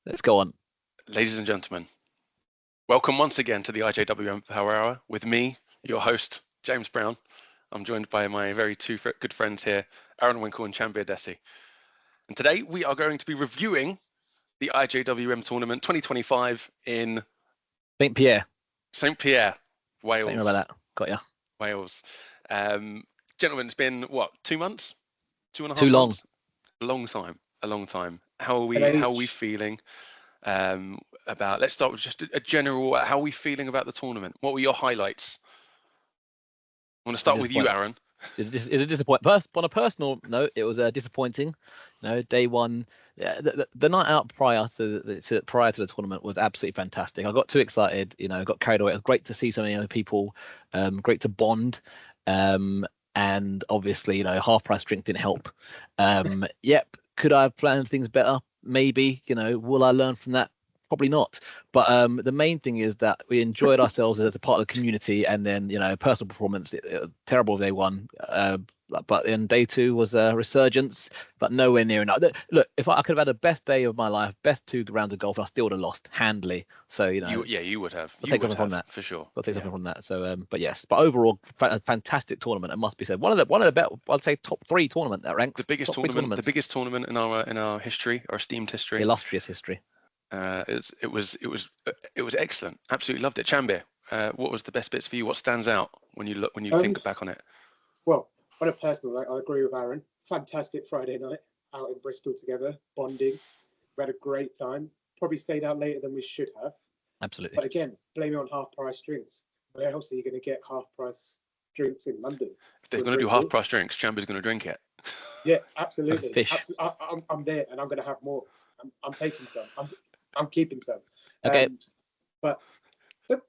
Let's go on. Ladies and gentlemen, welcome once again to the IJWM Power Hour with me, your host, James Brown. I'm joined by my very two good friends here, Aaron Winkle and Chanbir Desi. And today we are going to be reviewing the IJWM tournament 2025 in St Pierre. St Pierre, Wales. Don't remember that. Got ya. Wales. Gentlemen, it's been what, 2 months? 2.5 Too long. months? A long time. How are we feeling? Let's start with just a general, how are we feeling about the tournament? What were your highlights? I want to start with you, Aaron. It's a disappointment. On a personal note, it was disappointing. Day one, the night out prior to the tournament was absolutely fantastic. I got too excited, got carried away. It was great to see so many other people, great to bond, and obviously, half price drink didn't help. Yep, could I have planned things better? Maybe. Will I learn from that? Probably not. But the main thing is that we enjoyed ourselves as a part of the community, and then personal performance, terrible day one. But then day two was a resurgence, but nowhere near enough. Look, if I could have had the best day of my life, best 2 rounds of golf, I still would have lost handily. So you would have. I'll take something from that for sure. I'll take something from that. So but overall, a fantastic tournament. It must be said. One of the better, I'd say, top 3 tournament that ranks. The biggest tournament in our history, our esteemed history, illustrious history. It was excellent. Absolutely loved it. Chanbir, what was the best bits for you? What stands out when you think back on it? Well, on a personal note, I agree with Aaron. Fantastic Friday night out in Bristol together, bonding. We had a great time. Probably stayed out later than we should have. Absolutely. But again, blame it on half price drinks. Where else are you going to get half price drinks in London? If they're going to do half price drinks, Chanbir's going to drink it. Yeah, absolutely. Fish. I'm there, and I'm going to have more. I'm taking some. I'm keeping some. Okay. But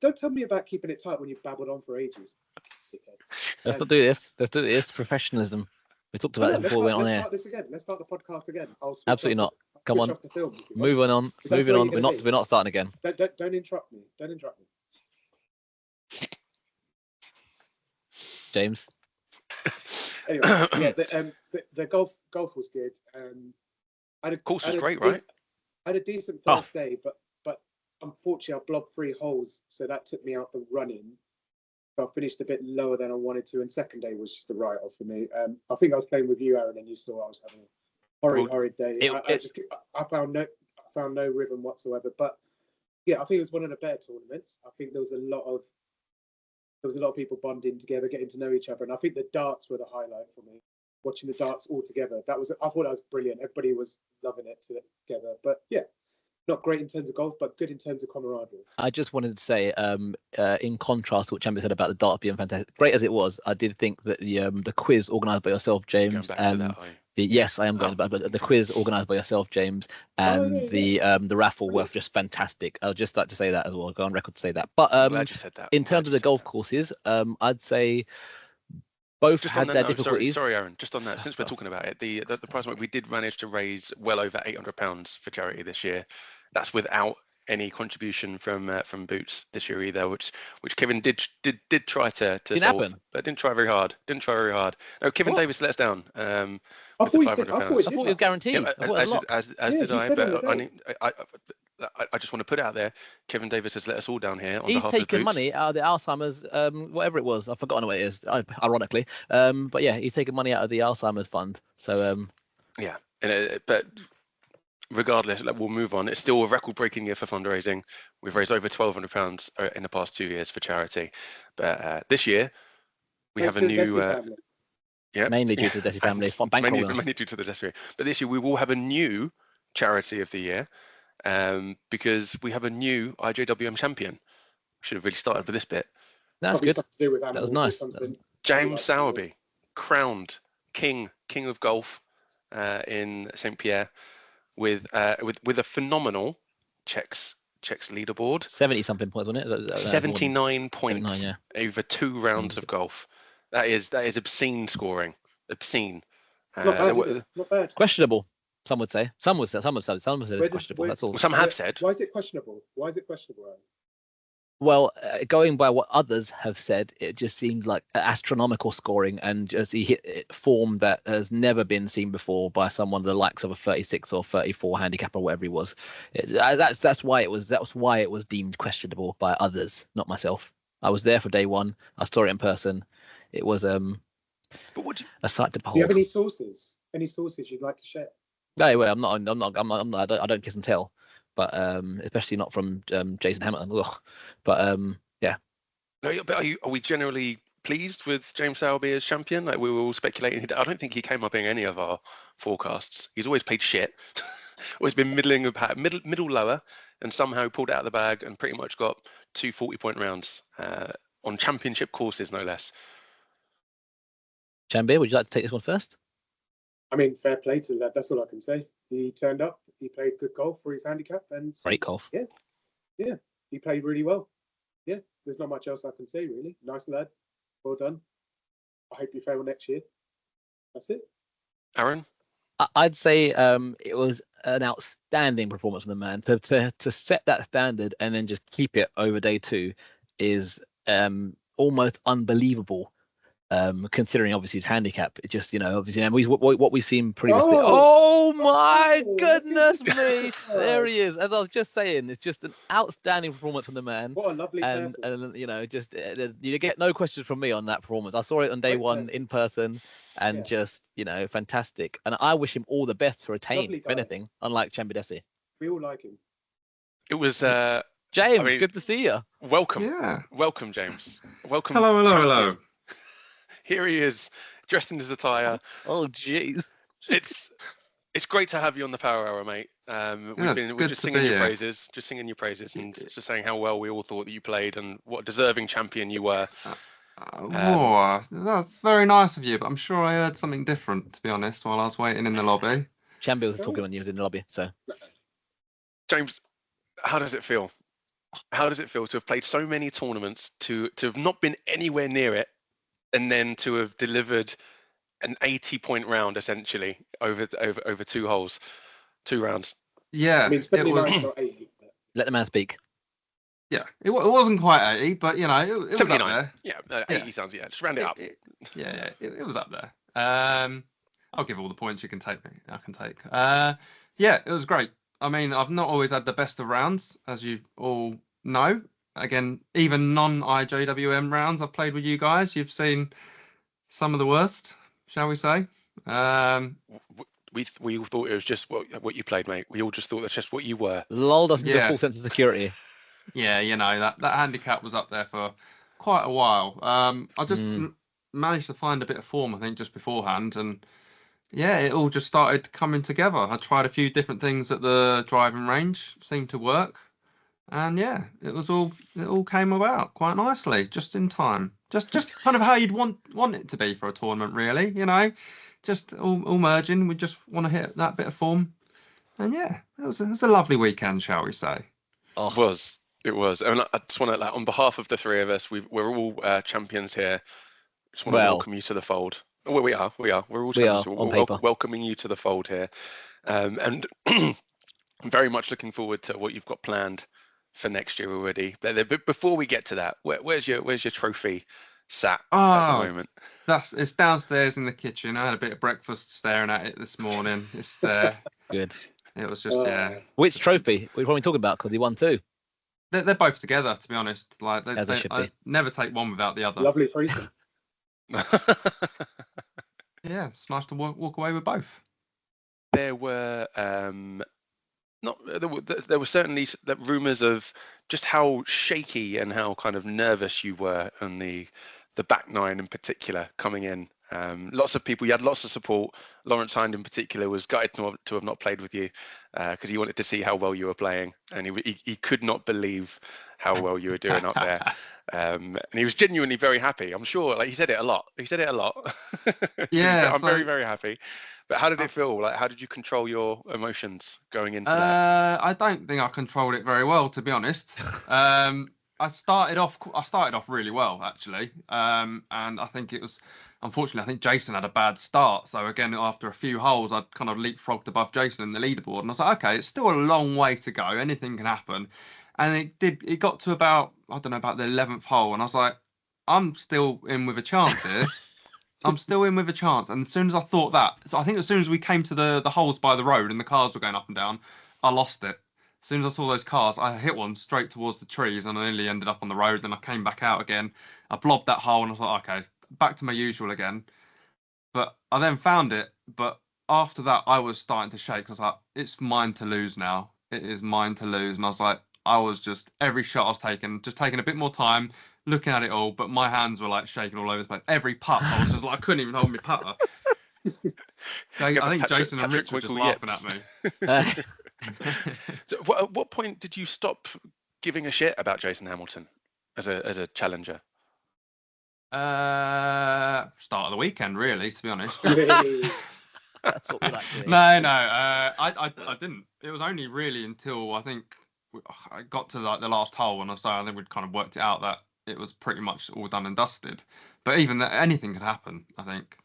don't tell me about keeping it tight when you've babbled on for ages. Let's not do this. Let's do this. Professionalism. We talked about it before we went on air. Let's start this again. Let's start the podcast again. Absolutely not. Come on. Moving on. We're not starting again. Don't interrupt me. Don't interrupt me. James. Anyway, yeah, the golf was good. Course was great, right? I had a decent first day, but unfortunately I blocked 3 holes, so that took me out the running. So I finished a bit lower than I wanted to, and second day was just a write-off for me. I think I was playing with you, Aaron, and you saw I was having a horrid day. I found no rhythm whatsoever. But yeah, I think it was one of the better tournaments. I think there was a lot of people bonding together, getting to know each other, and I think the darts were the highlight for me. Watching the darts all together, I thought that was brilliant. Everybody was loving it together. But yeah, not great in terms of golf, but good in terms of camaraderie. I just wanted to say, in contrast to what Chanbir said about the dart being fantastic, great as it was, I did think that the quiz organised by yourself, James. Yes, I am going back, but the quiz organised by yourself, James, and the raffle were just fantastic. I'd just like to say that as well. I'll go on record to say that. But I'm glad you said that. In terms of the golf courses, I'd say both had their difficulties. Sorry, Aaron. Just on that, since we're talking about it, the prize money, we did manage to raise well over £800 for charity this year. That's without any contribution from Boots this year either, which Kevin did try to solve, but didn't try very hard. No, Kevin Davis let us down. I thought you were guaranteed. Yeah, as did I. But I just want to put it out there. Kevin Davis has let us all down here. He's taken money out of the Alzheimer's, whatever it was. I've forgotten what it is, ironically. But yeah, he's taken money out of the Alzheimer's fund. So yeah, but regardless, we'll move on. It's still a record-breaking year for fundraising. We've raised over £1,200 in the past 2 years for charity. But this year we have a new. Mainly due to the Desi family. Mainly due to the Desi. But this year we will have a new charity of the year. Because we have a new IJWM champion. Should have really started with this bit. That's good. That was nice. James Sowerby, crowned king of golf in St Pierre, with a phenomenal checks leaderboard. 70-something points, wasn't it? 79 points over 2 rounds of golf. That is obscene scoring. Obscene. Not bad. Questionable. Some would say. Some would say it's questionable. That's all. Well, some have said. Why is it questionable? Aaron? Well, going by what others have said, it just seemed like astronomical scoring, and just he hit form that has never been seen before by someone the likes of a 36 or 34 handicap or whatever he was. That's why it was deemed questionable by others, not myself. I was there for day one. I saw it in person. It was But what do a sight to Do you have behold. any sources? Any sources you'd like to share? No, well, I'm not, I don't kiss and tell, but especially not from Jason Hamilton. Ugh. But yeah. No, but are we generally pleased with James Sowerby as champion? Like we were all speculating. I don't think he came up in any of our forecasts. He's always played shit. Always been middle lower, and somehow pulled it out of the bag and pretty much got 2 40-point rounds on championship courses, no less. Chanbir, would you like to take this one first? I mean, fair play to that. That's all I can say. He turned up. He played good golf for his handicap, and Great golf. Yeah, he played really well. Yeah, there's not much else I can say really. Nice lad. Well done. I hope you fail next year. That's it. Aaron? I'd say it was an outstanding performance from the man. To set that standard and then just keep it over day two is almost unbelievable. Considering obviously his handicap, it just obviously, and what we've seen previously. Oh my goodness me! There he is. As I was just saying, it's just an outstanding performance from the man. What a lovely person. And just you get no questions from me on that performance. I saw it on day one in person, and just fantastic. And I wish him all the best to retain, if anything. Unlike Chanbir. We all like him. It was James. Good to see you. Welcome. Yeah. Welcome, James. Welcome. Hello. Here he is, dressed in his attire. Oh, jeez. It's great to have you on the Power Hour, mate. We're just singing your praises, and just saying how well we all thought that you played and what a deserving champion you were. That's very nice of you, but I'm sure I heard something different, to be honest, while I was waiting in the lobby. Chanbir was talking when you was in the lobby, so. James, how does it feel? How does it feel to have played so many tournaments, to have not been anywhere near it, and then to have delivered an 80-point round essentially over 2 holes, 2 rounds? Yeah, I mean, it was not 80. Let the man speak. Yeah, it wasn't quite 80, but it was 79. Up there. Yeah, 80 sounds. Yeah, just round it up. It was up there. I'll give all the points you can take. I can take. Yeah, it was great. I mean, I've not always had the best of rounds, as you all know. Again, even non-IJWM rounds I've played with you guys, you've seen some of the worst, shall we say? We all thought it was just what you played, mate. We all just thought that's just what you were. Lulled us into a full sense of security. Yeah, that handicap was up there for quite a while. I just managed to find a bit of form, I think, just beforehand, and yeah, it all just started coming together. I tried a few different things at the driving range, seemed to work. And yeah, it all came about quite nicely, just in time. Just kind of how you'd want it to be for a tournament, really. Just all merging. We just want to hit that bit of form, and yeah, it was a lovely weekend, shall we say? Oh. It was. And I just want to, on behalf of the three of us, we're all champions here. Just want to welcome you to the fold. Well, we are. We're all champions. We're welcoming you to the fold here, and I'm very much looking forward to what you've got planned for next year already. But before we get to that, where's your trophy sat at the moment? It's downstairs in the kitchen. I had a bit of breakfast staring at it this morning. It's there. Good. It was just Which trophy? What are we talking about? Because he won 2. They're both together, to be honest. Like I never take one without the other. Lovely threesome. Yeah, it's nice to walk away with both. There were there were certainly rumours of just how shaky and how kind of nervous you were on the back nine in particular coming in. Lots of people, you had lots of support. Lawrence Hind in particular was gutted to have not played with you because he wanted to see how well you were playing, and he could not believe how well you were doing up there. And he was genuinely very happy. I'm sure, like he said it a lot. Yeah, I'm very, very happy. But how did it feel? Like, how did you control your emotions going into that? I don't think I controlled it very well, to be honest. I started off really well, actually. And I think it was, unfortunately, I think Jason had a bad start. So again, after a few holes, I'd kind of leapfrogged above Jason in the leaderboard. And I was like, okay, it's still a long way to go. Anything can happen. And it got to about, I don't know, about the 11th hole, and I was like, I'm still in with a chance here. I'm still in with a chance. And as soon as I thought that, so I think as soon as we came to the holes by the road and the cars were going up and down, I lost it. As soon as I saw those cars, I hit one straight towards the trees and I nearly ended up on the road. Then I came back out again. I blobbed that hole and I was like, okay, back to my usual again. But I then found it. But after that, I was starting to shake. I was like, it's mine to lose now. It is mine to lose. And I was like, I was just, every shot I was taking, just taking a bit more time, looking at it all, but my hands were like shaking all over the place. Every putt, I was just like, I couldn't even hold my putter. I think Jason and Rich were just laughing at me. So at what point did you stop giving a shit about Jason Hamilton as a challenger? Start of the weekend, really, to be honest. That's what we like to hear. No, I didn't. It was only really until I think I got to like the last hole, and I think we'd kind of worked it out that it was pretty much all done and dusted. But even that, anything could happen, I think.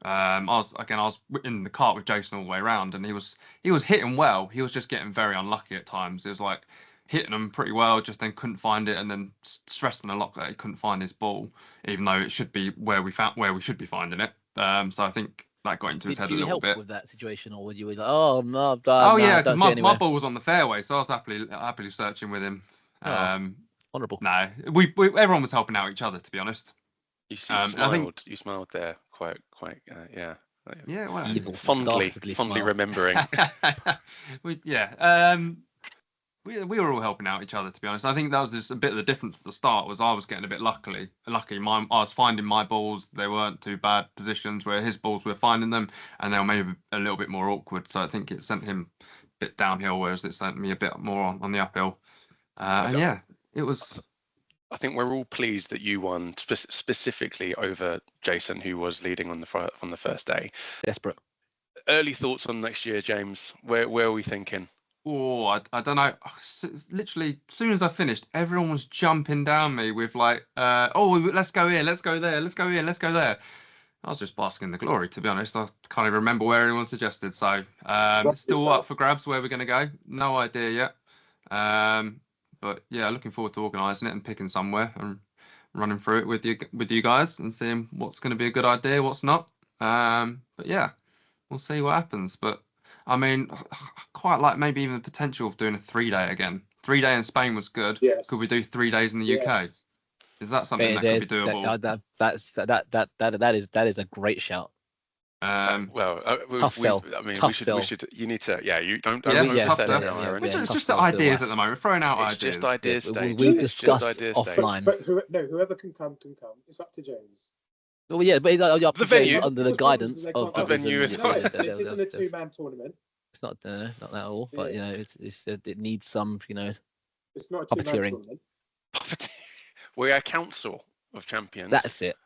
I was in the cart with Jason all the way around, and he was hitting well. He was just getting very unlucky at times. It was like hitting them pretty well, just then couldn't find it, and then stressing a lot that he couldn't find his ball, even though it should be where we should be finding it. So I think that got into his head a little bit. Did you help with that situation, or were you like, oh no? Yeah, because my ball was on the fairway, so I was happily searching with him. Honourable. No, we everyone was helping out each other, to be honest. You smiled. You smiled there, quite. Yeah. Yeah, well, evil, fondly remembering. We were all helping out each other, to be honest. I think that was just a bit of the difference at the start. Was I was getting a bit lucky. I was finding my balls. They weren't too bad positions, where his balls were finding them, and they were maybe a little bit more awkward. So I think it sent him a bit downhill, whereas it sent me a bit more on the uphill. It was. I think we're all pleased that you won specifically over Jason, who was leading on the first day. Desperate. Early thoughts on next year, James? Where are we thinking? Oh, I don't know. Literally, as soon as I finished, everyone was jumping down me with like, let's go here, let's go there, let's go here, let's go there. I was just basking in the glory, to be honest. I can't even remember where anyone suggested. So, still up for grabs where we're going to go. No idea yet. But yeah, looking forward to organising it and picking somewhere and running through it with you guys and seeing what's going to be a good idea, what's not. But yeah, we'll see what happens. But I mean, quite like maybe even the potential of doing a 3-day again. 3-day in Spain was good. Yes. Could we do 3 days in the UK? Is that something that could be doable? That is a great shout. Tough sell. I mean, Tough we sell. should. You need to. Yeah, you don't. Tough Aaron. sell. It's just the ideas at the moment. We're throwing out It's ideas. just ideas stage. We'll discuss offline. But whoever can come. It's up to James. Well, yeah, but The venue under the guidance of the venue. This isn't a 2-man tournament. It's not at all. But it needs some It's not a 2-man tournament. We're a council of champions. That's it.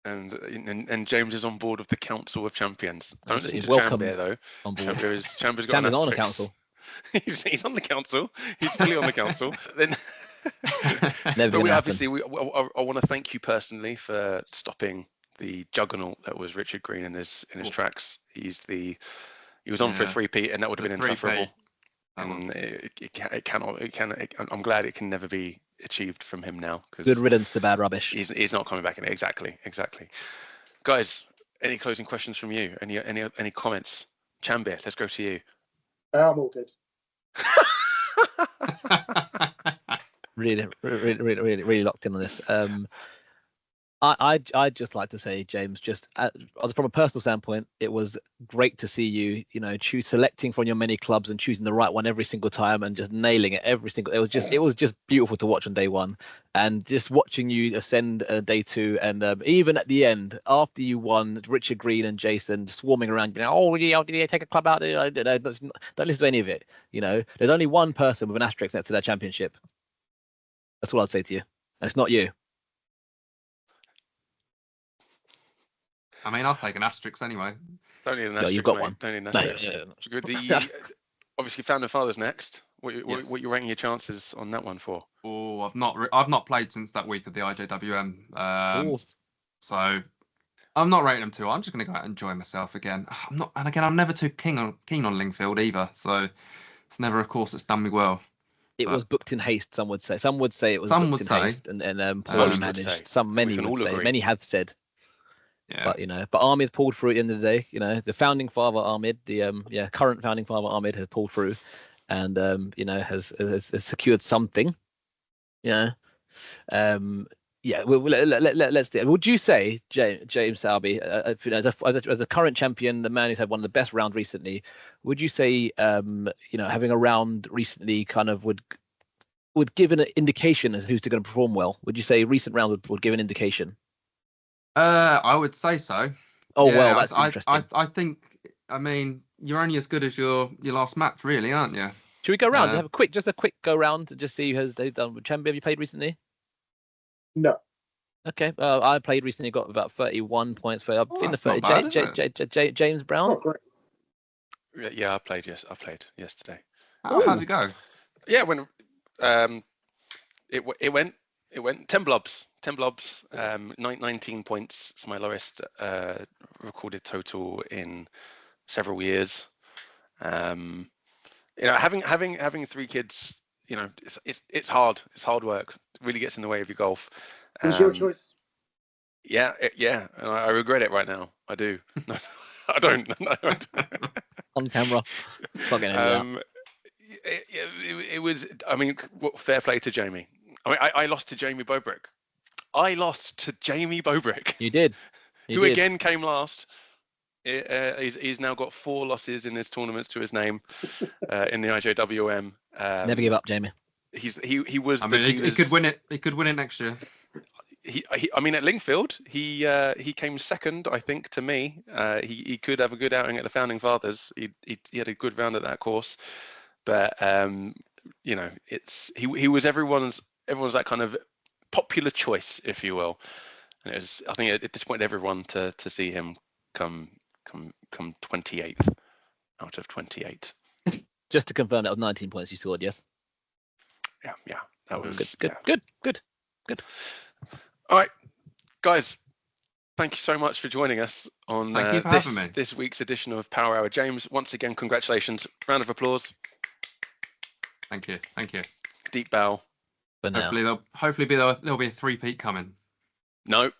And James is on board with the Council of Champions. Don't listen to Chanbir though. On board. Chanbir's got an on the asterisk. council. he's on the council. He's fully on the council. Then, Never but gonna obviously, I want to thank you personally for stopping the juggernaut that was Richard Green in his tracks. He was on for a 3-peat, and that would have been insufferable. And I'm glad it can never be achieved from him now. Good riddance to bad rubbish. He's not coming back in it. Exactly. Guys, any closing questions from you? Any comments? Chanbir, let's go to you. I'm all good. really locked in on this. I'd just like to say, James, just from a personal standpoint, it was great to see you, selecting from your many clubs and choosing the right one every single time and just nailing it every single. It was just beautiful to watch on day one, and just watching you ascend day two, and even at the end after you won, Richard Green and Jason swarming around, did he take a club out? Don't listen to any of it. There's only one person with an asterisk next to their championship. That's all I'd say to you, and it's not you. I mean, I'll take an asterisk anyway. Don't need an asterisk. You've got mate. one. Don't need an asterisk. Obviously, Founder Father's next. What you ranking your chances on that one for? Oh, I've not played since that week of the IJWM. So I'm not rating them too. I'm just going to go out and enjoy myself again. I'm never too keen on Lingfield either. So it's never a course that's done me well. It was booked in haste. Some would say. Some would say it was Some booked would in say. haste and Most poorly would managed. say. Some, many can would all say. agree. Many have said. Yeah. But but Ahmed's pulled through at the end of the day. The founding father Ahmed, the current founding father Ahmed has pulled through, and has secured something. Let's do it. Would you say, James Salby, as a current champion, the man who's had one of the best rounds recently, would you say, having a round recently kind of would give an indication as who's going to perform well? Would you say recent round would give an indication? I would say so. Oh, yeah, well, that's interesting. I think, I mean, you're only as good as your last match, really, aren't you? Should we go round? Have a quick go round to just see who's done. Chanbir, have you played recently? No. Okay. I played recently. Got about 31 points for. That's not bad, James Brown. Oh, great. Yeah, I played yesterday. How'd it go? Yeah, when it went 10 blobs, 19 points. It's my lowest recorded total in several years. Having 3 kids, it's hard. It's hard work. It really gets in the way of your golf. It was your choice. Yeah, and I regret it right now. I do. No, I don't. No, I don't. On camera. It was. I mean, fair play to Jamie. I mean, I lost to Jamie Bobrick. You did. Who again came last. He's now got 4 losses in his tournaments to his name in the IJWM. Never give up, Jamie. He was. I mean, he could win it. He could win it next year. I mean, at Lingfield, he came second, I think, to me. He could have a good outing at the Founding Fathers. He had a good round at that course, but he was everyone's that kind of popular choice, if you will. And I think it disappointed everyone to see him come 28th out of 28. Just to confirm, that was 19 points you scored, yes? Yeah, that was good. All right, guys, thank you so much for joining us on this week's edition of Power Hour. James, once again, congratulations. Round of applause. Thank you. Deep bow. For now. Hopefully there'll be a 3-peat coming. No,